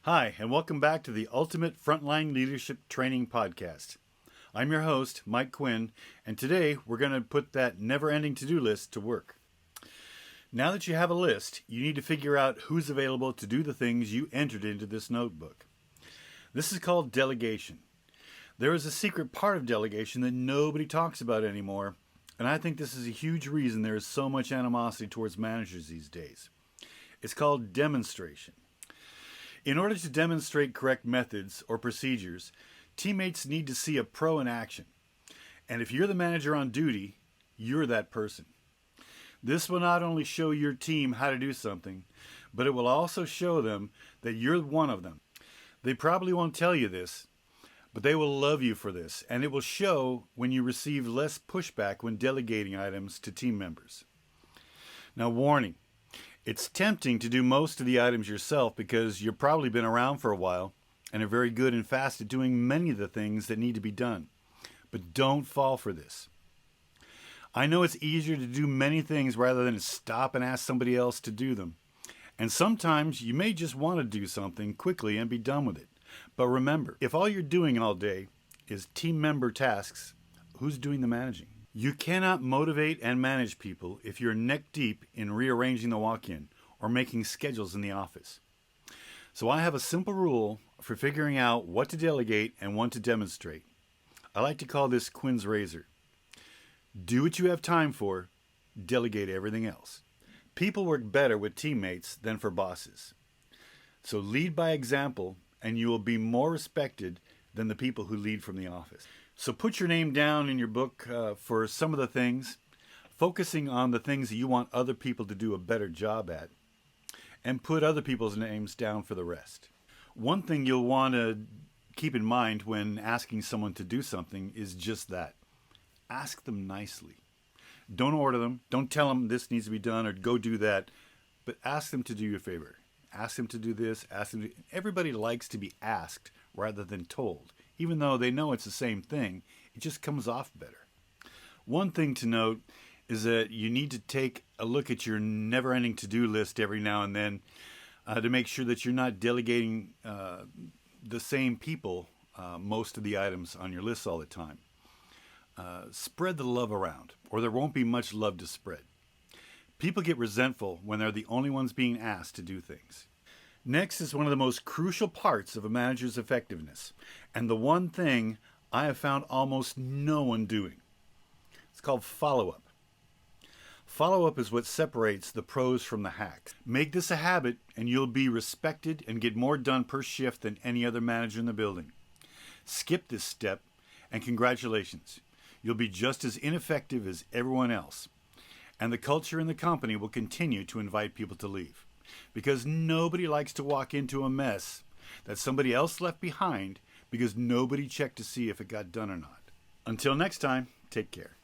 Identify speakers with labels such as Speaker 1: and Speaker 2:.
Speaker 1: Hi, and welcome back to the Ultimate Frontline Leadership Training Podcast. I'm your host, Mike Quinn, and today we're going to put that never-ending to-do list to work. Now that you have a list, you need to figure out who's available to do the things you entered into this notebook. This is called delegation. There is a secret part of delegation that nobody talks about anymore, and I think this is a huge reason there is so much animosity towards managers these days. It's called demonstration. In order to demonstrate correct methods or procedures, teammates need to see a pro in action. And if you're the manager on duty, you're that person. This will not only show your team how to do something, but it will also show them that you're one of them. They probably won't tell you this, but they will love you for this, and it will show when you receive less pushback when delegating items to team members. Now, warning. It's tempting to do most of the items yourself because you've probably been around for a while and are very good and fast at doing many of the things that need to be done. But don't fall for this. I know it's easier to do many things rather than to stop and ask somebody else to do them. And sometimes you may just want to do something quickly and be done with it. But remember, if all you're doing all day is team member tasks, who's doing the managing? You cannot motivate and manage people if you're neck deep in rearranging the walk-in or making schedules in the office. So I have a simple rule for figuring out what to delegate and what to demonstrate. I like to call this Quinn's Razor. Do what you have time for, delegate everything else. People work better with teammates than for bosses. So lead by example and you will be more respected than the people who lead from the office. So put your name down in your book for some of the things, focusing on the things that you want other people to do a better job at, and put other people's names down for the rest. One thing you'll want to keep in mind when asking someone to do something is just that. Ask them nicely. Don't order them. Don't tell them this needs to be done or go do that, but ask them to do you a favor. Ask them to do this. Everybody likes to be asked rather than told. Even though they know it's the same thing, it just comes off better. One thing to note is that you need to take a look at your never-ending to-do list every now and then to make sure that you're not delegating the same people most of the items on your list all the time. Spread the love around, or there won't be much love to spread. People get resentful when they're the only ones being asked to do things. Next is one of the most crucial parts of a manager's effectiveness, and the one thing I have found almost no one doing. It's called follow-up. Follow-up is what separates the pros from the hacks. Make this a habit and you'll be respected and get more done per shift than any other manager in the building. Skip this step and congratulations. You'll be just as ineffective as everyone else, and the culture in the company will continue to invite people to leave. Because nobody likes to walk into a mess that somebody else left behind because nobody checked to see if it got done or not. Until next time, take care.